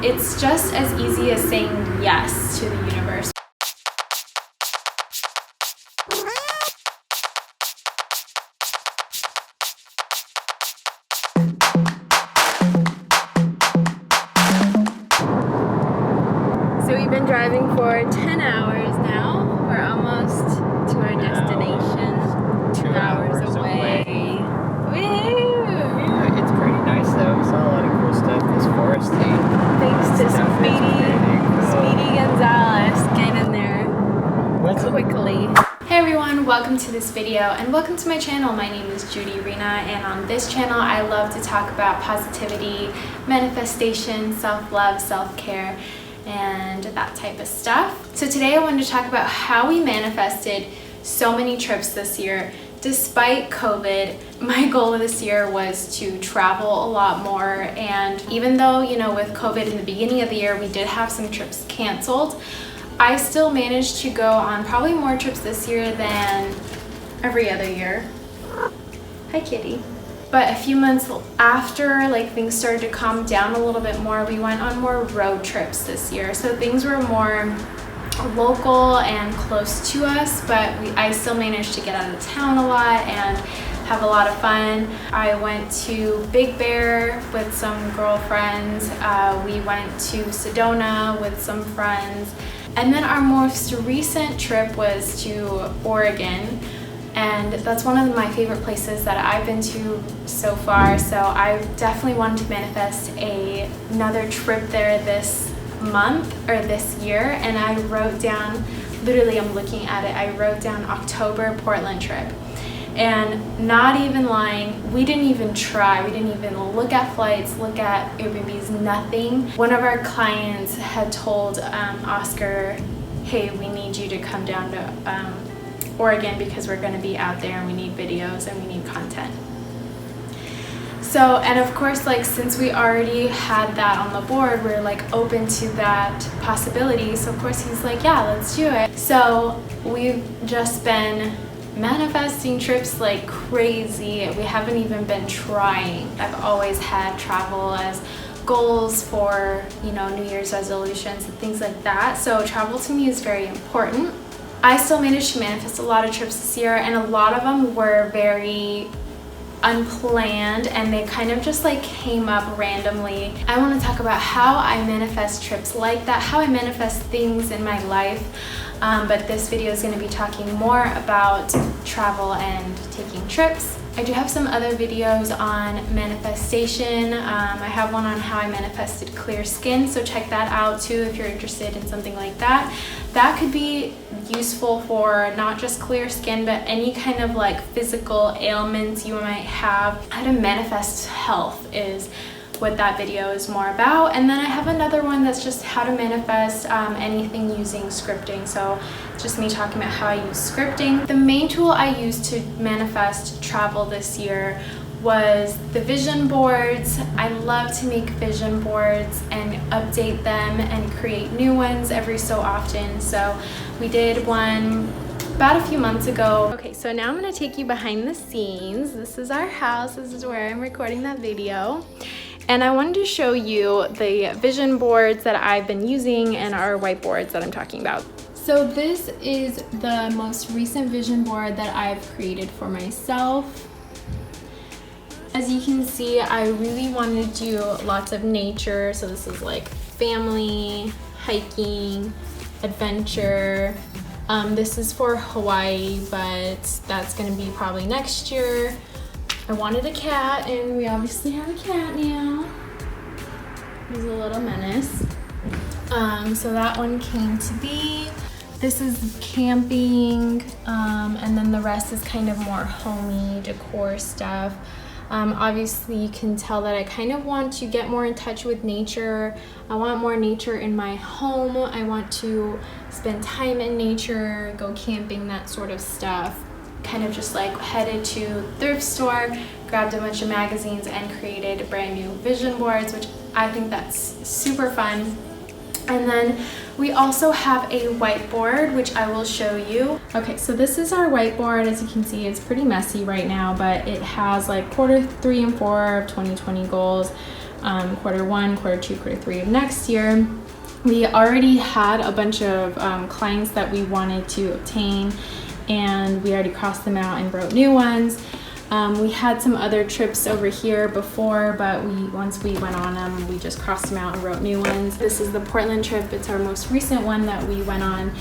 it's just as easy as saying yes to the universe. So we've been driving for 10 hours now. We're almost to our destination. 2 hours away. Woo! It's pretty nice though. We saw a lot of cool stuff. This foresty. Thanks to Speedy Gonzalez. Get in there quickly. Hey everyone, welcome to this video and welcome to my channel. My name is Judy Rina, and on this channel I love to talk about positivity, manifestation, self-love, self-care, and that type of stuff. So today I wanted to talk about how we manifested so many trips this year. Despite COVID, my goal this year was to travel a lot more, and even though, with COVID in the beginning of the year we did have some trips canceled, I still managed to go on probably more trips this year than every other year. Hi kitty. But a few months after things started to calm down a little bit more, we went on more road trips this year. So things were more local and close to us, but I still managed to get out of town a lot and have a lot of fun. I went to Big Bear with some girlfriends. We went to Sedona with some friends. And then our most recent trip was to Oregon. And that's one of my favorite places that I've been to so far. So I definitely wanted to manifest another trip there this month or this year. And I wrote down, literally I'm looking at it, I wrote down October Portland trip. And not even lying, we didn't even try. We didn't even look at flights, look at Airbnbs, nothing. One of our clients had told Oscar, hey, we need you to come down to Oregon because we're going to be out there and we need videos and we need content. So, and of course, since we already had that on the board, we're open to that possibility. So of course he's like, yeah, let's do it. So we've just been manifesting trips like crazy. We haven't even been trying. I've always had travel as goals for, New Year's resolutions and things like that. So travel to me is very important. I still managed to manifest a lot of trips this year, and a lot of them were very unplanned and they kind of just came up randomly. I want to talk about how I manifest trips like that, how I manifest things in my life. But this video is going to be talking more about travel and taking trips. I do have some other videos on manifestation. I have one on how I manifested clear skin, so check that out too if you're interested in something like that. That could be useful for not just clear skin, but any kind of physical ailments you might have. How to manifest health is what that video is more about. And then I have another one that's just how to manifest anything using scripting. So it's just me talking about how I use scripting. The main tool I used to manifest travel this year was the vision boards. I love to make vision boards and update them and create new ones every so often. So we did one about a few months ago. Okay, so now I'm gonna take you behind the scenes. This is our house. This is where I'm recording that video. And I wanted to show you the vision boards that I've been using and our whiteboards that I'm talking about. So this is the most recent vision board that I've created for myself. As you can see, I really wanted to do lots of nature. So this is family, hiking, adventure. This is for Hawaii, but that's gonna be probably next year. I wanted a cat, and we obviously have a cat now. He's a little menace. So that one came to be. This is camping, and then the rest is kind of more homey decor stuff. Obviously you can tell that I kind of want to get more in touch with nature. I want more nature in my home. I want to spend time in nature, go camping, that sort of stuff. Kind of just headed to thrift store, grabbed a bunch of magazines and created brand new vision boards, which I think that's super fun. And then we also have a whiteboard, which I will show you. Okay, so this is our whiteboard. As you can see, it's pretty messy right now, but it has quarter 3 and 4 of 2020 goals. quarter 1, quarter 2, quarter 3 of next year. We already had a bunch of clients that we wanted to obtain, and we already crossed them out and wrote new ones. We had some other trips over here before, but once we went on them, we just crossed them out and wrote new ones. This is the Portland trip. It's our most recent one that we went on,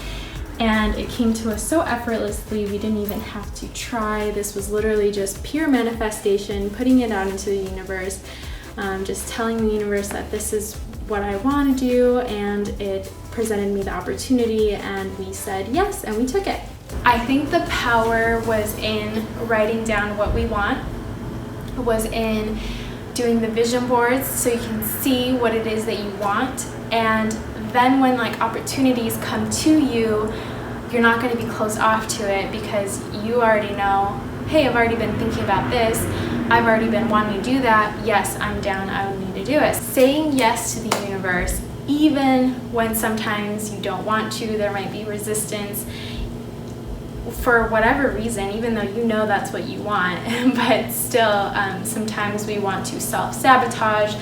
and it came to us so effortlessly. We didn't even have to try. This was literally just pure manifestation, putting it out into the universe, just telling the universe that this is what I want to do, and it presented me the opportunity, and we said yes, and we took it. I think the power was in writing down what we want, was in doing the vision boards so you can see what it is that you want, and then when like opportunities come to you, you're not going to be closed off to it because you already know, hey, I've already been thinking about this, I've already been wanting to do that, yes, I'm down, I need to do it. Saying yes to the universe, even when sometimes you don't want to, there might be resistance for whatever reason, even though you know that's what you want, but still sometimes we want to self-sabotage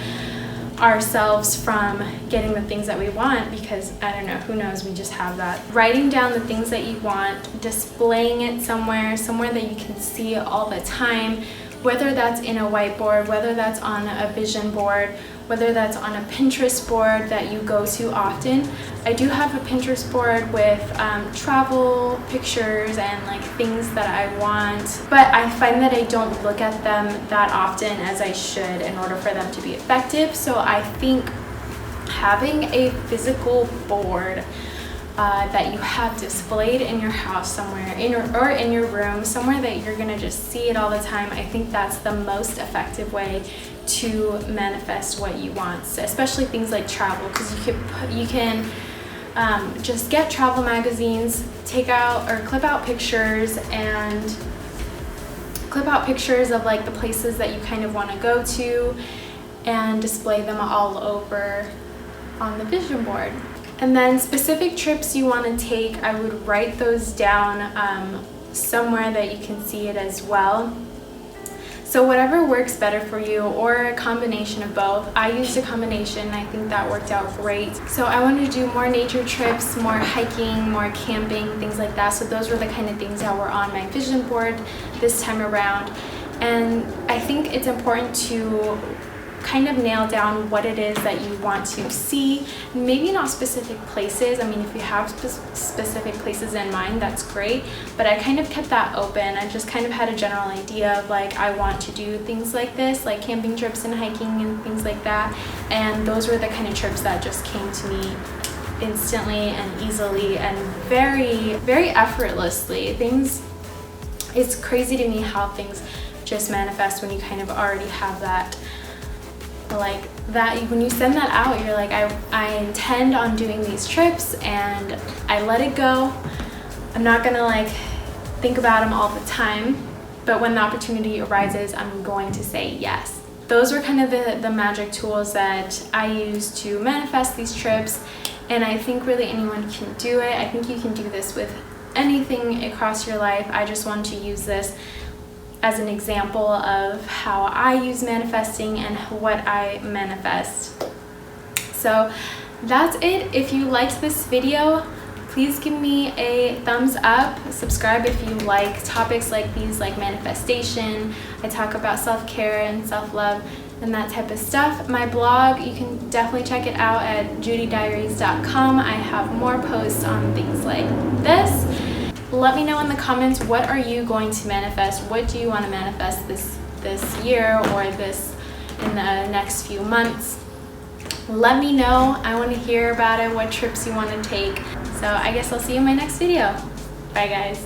ourselves from getting the things that we want because, I don't know, who knows, we just have that. Writing down the things that you want, displaying it somewhere that you can see all the time, whether that's in a whiteboard, whether that's on a vision board, whether that's on a Pinterest board that you go to often. I do have a Pinterest board with travel pictures and like things that I want, but I find that I don't look at them that often as I should in order for them to be effective. So I think having a physical board that you have displayed in your house somewhere, or in your room, somewhere that you're gonna just see it all the time, I think that's the most effective way to manifest what you want, especially things like travel, because you can just get travel magazines, take out or clip out pictures of like the places that you kind of want to go to and display them all over on the vision board. And then specific trips you want to take, I would write those down somewhere that you can see it as well. So whatever works better for you, or a combination of both. I used a combination, I think that worked out great. So I wanted to do more nature trips, more hiking, more camping, things like that. So those were the kind of things that were on my vision board this time around. And I think it's important to kind of nail down what it is that you want to see. Maybe not specific places. I mean, if you have specific places in mind, that's great, but I kind of kept that open. I just kind of had a general idea of like, I want to do things like this, like camping trips and hiking and things like that, and those were the kind of trips that just came to me instantly and easily and very, very effortlessly. It's crazy to me how things just manifest when you kind of already have that, like that. When you send that out, you're like, I intend on doing these trips, and I let it go. I'm not gonna like think about them all the time, but when the opportunity arises, I'm going to say yes. Those were kind of the magic tools that I use to manifest these trips, and I think really anyone can do it. I think you can do this with anything across your life. I just wanted to use this as an example of how I use manifesting and what I manifest. So that's it. If you liked this video, please give me a thumbs up. Subscribe if you like topics like these, like manifestation. I talk about self-care and self-love and that type of stuff. My blog, you can definitely check it out at judydiaries.com. I have more posts on things like this. Let me know in the comments, what are you going to manifest? What do you want to manifest this year or this in the next few months? Let me know. I want to hear about it, what trips you want to take. So I guess I'll see you in my next video. Bye guys.